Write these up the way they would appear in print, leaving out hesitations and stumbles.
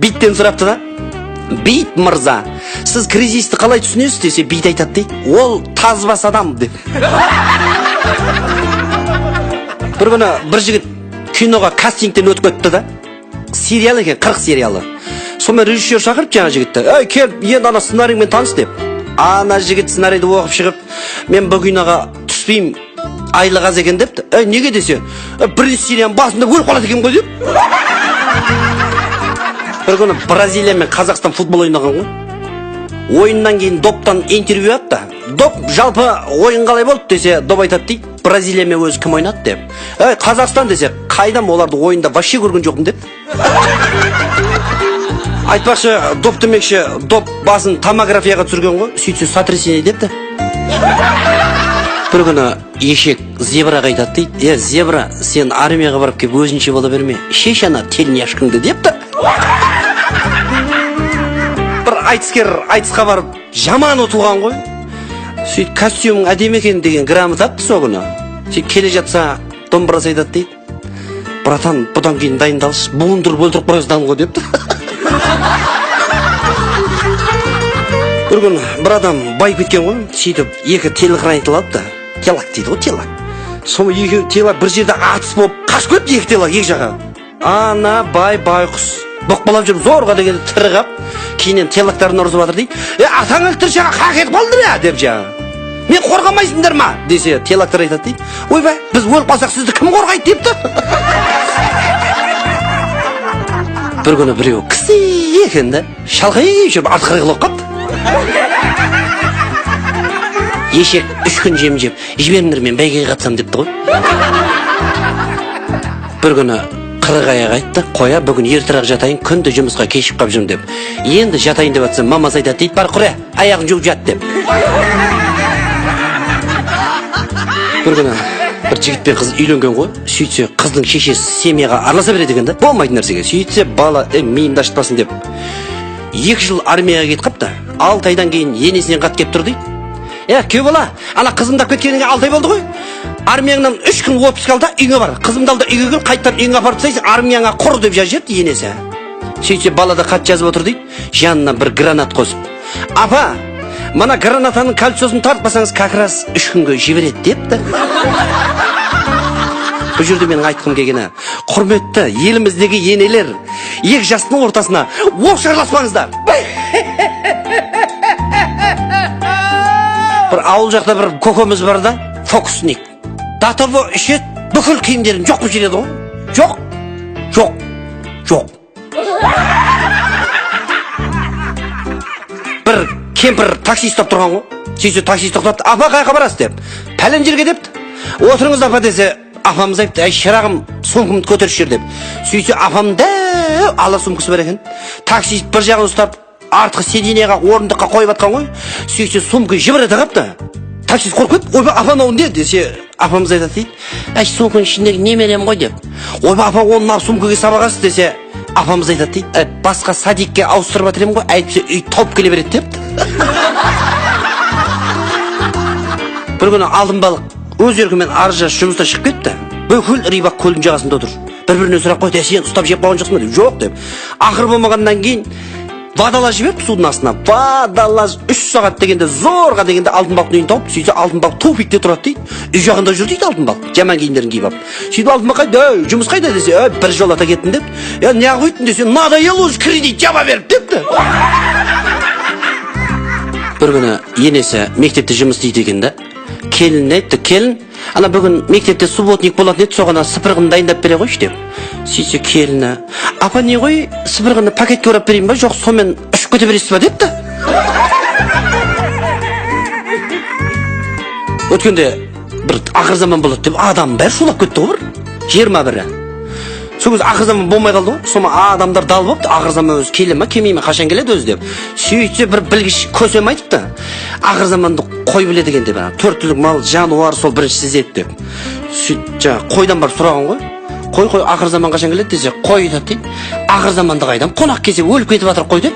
биттен сұрапты да. Бит мырза, сіз кризисті қалай түсінесіз десе, бит айтады дейді. Ол тазбас адам деп. Бір күні бір жігіт киноға кастингтен өтіп кетті да. Сериал екен, 40 сериалы. Сонымен режиссер шақырып жаңа жігітті. Ей, кел, енді ана сценариймен таныс деп. Ана жігіт сценарийді оқып шығып, мен бұл киноға түспеймін, айлық аз екен депті. Ей, неге десе, бірінші серияның басында өліп қалады екен ғой деп. Бір күні Бразилия мен Қазақстан футбол ойнаған ғой. Ойыннан кейін доптан интервью атты. Доп жалпы ойын қалай болды десе, доп айтады дейді. Бразилия мен өзі кім ойнады деп. Ей, Қазақстан десе, қайдам оларды ойында вообще көрген жоқпын деп. Айтпақшы, доп демекші, доп басын томографияға түсірген ғой, сөйтсе сотрясение депті. Бір күні ешек зебраға айтады дейді. Зебра, сен армияға барып кеп өзінше бола берме. Шеш ана тельняшкыңды депті. Бір айтыскер айтысқа барып жаман ұтылған ғой. Сөйт костюмің әдемі екен деген грамота атты сол күні. Сөйт келе жатса домбырасы айтады дейді. Братан, бұдан кейін дайындалшы, буындырып өлтіріп қойыздан ғой депті. Бір күн бір адам байып кеткен ғой, сөйтіп екі телохранитель алды да. Телак дейді ғой, телак. Соны екі телак бір жерде атыс болып қашып кетті екі телак екі жаққа. Ана байқұс боқпалап жүріп зорға деген тірі қап, кейінен телактарын ұрысып жатыр дейді. Атаң өлтір жаңа қақ етіп қалды деп жаңа. Мен қорғамайсыңдар ма десе, телактар айтады дейді. Ойбай, біз өліп қалсақ сізді кім қорғайды депті. Бір күні біреу кісі екен да, шалқай жүріп артқырғылық қапты. Ешек 3 күн жем жеп, жіберіңдер мен бәйгеге қатсам депті ғой. Бір күні қырық аяқ айтты, қоя бүгін ертірақ жатайын, күнді жұмысқа кешіп қап жүрмін деп. Енді жатайын деп атсам, мамасы айтады дейді, бар құра, аяғын жуып жат деп. Бір күні бір жігіт пен қыз үйленген ғой, сөйтсе қыздың шешесі семьяға араласа береді екен да, болмайтын нәрсеге. Сөйтсе бала миымды ашытпасын деп 2 жыл армияға кетіп қапты. 6 айдан кейін енесінен хат келіп тұр дейді. Күйеу бала, ана қызымдап кеткеніңе 6 ай болды ғой. Армияңнан 3 күн отпуск алда үйге бар. Қызымды алда үйге кел, қайттан үйіңе апарып тастайсың, армияңа құр деп жазып жіберді енесі. Сөйтсе бала да хат жазып отыр дейді. Жанына бір гранат қосып. Апа, мана гранатаның кольцосын тартпасаңыз, как раз 3 күнге жібереді депті. Бұл жерде менің айтқым келгені, құрметті еліміздегі енелер, екі жастың ортасына оқ шарласпаңыздар. Бір ауыл жақта бір көкеміз бар да, фокусник. Датово ішет, бүкіл киімдерін жоқ бұл жереді ғой. Жоқ. Бір кемпір такси ұстап тұрған ғой. Сөйтсе такси тоқтатты, апа қайқа барасыз деп. Пәлен жерге депті. Отырыңыз апа десе, апамыз айтты, әй шырағым, сумкамды көтеріп жібер деп. Сөйтсе апам дәу ала сумкасы бар екен. Таксист бір жағын ұстап, артқы сиденьеға орындыққа қойып атқан ғой. Сөйтсе сумка жібіреді қапты. Таксист қорқып, ойбай апа мынау не десе, апамыз айтады дейді, әй сумканың ішіндегі немерем ғой деп. Ойбай апа оны мына сумкаға сабағасыз десе, апамыз айтады дейді, басқа садикке ауыстырып жатырмын ғой, әйтпесе үй тауып келе береді депті. Бір күні алтын балық өз еркімен арыз жазып жұмыстан шығып кетті. Бүкіл Рибак көлдің жағасында отыр. Бір-біріне сұрақ қойды, сен ұстап жеп қалған жоқсың ба деп. Жоқ деп. Ақыр болмағаннан кейін водолаз жіберді судың астына. Водолаз 3 сағат дегенде зорға дегенде алтын балықтың үйін тауып, сөйтсе алтын балық тупикте тұрады дейді. Үй жағында жүр дейді алтын балық. Жаман киімдерін киіп алып. Сөйтіп алтын балық қайда, жұмыс қайда десе, бір жолата кеттім деп. Неғып өйттің десе, надоело уже кредит жаба беріп депті. Бір күні енесі мектепте жұмыс істейді екен да. Келін айтты, келін, ана бүгін мектепте субботник болатын еді, соған сыпырғын дайындап бере қойшы деп. Сөйтсе келіні, апа не ғой, сыпырғыны пакетке орап берейін ба, жоқ сонымен ұшып кете бересіз ба депті. Өткенде бір ақыр заман болады деп адам бәрі шулап кетті ғой бір 21-і. Сол кез ақыр заман болмай қалды ғой. Сома адамдар дал болыпты, ақыр заман өзі келе ма, келмей ме, қашан келеді өзі деп. Сөйтсе бір білгіш көсем айтыпты. Ақыр заманды қой біледі екен деп. 4 түлік мал, жануар сол бірінші сізеді деп. Сөйтсе қойдан барып сұраған ғой. Қой ақыр заман қашан келеді десе, қой айтады дейді. Ақыр заманды қайдам, қонақ келсе өліп кетіп жатыр қой деп.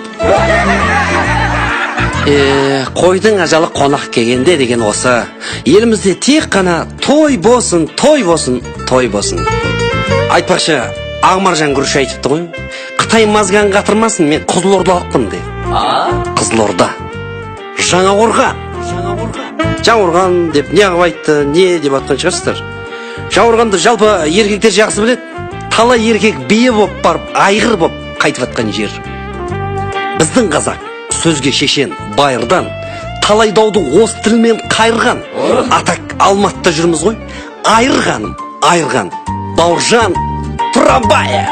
Қойдың ажалы қонақ келгенде деген осы. Елімізде тек қана той болсын. Айтпақшы, Ағмаржан күріш айтыпты ғой. Қытай мазған қатырмасын, мен Қызылордалықпын де. Қызылорда. Жаңақорған деп не қылып айтты, не деп атқан шығарсыздар. Жаңақорғанды жалпы еркектер жақсы біледі. Талай еркек бие боп барып, айғыр боп қайтып атқан жер. Біздің қазақ сөзге шешен байырдан, талай дауды осы тілмен қайырған. Атак Алматыда жүрміз ғой. Айырғаным, айырған. Бауыржан Тұрабаев.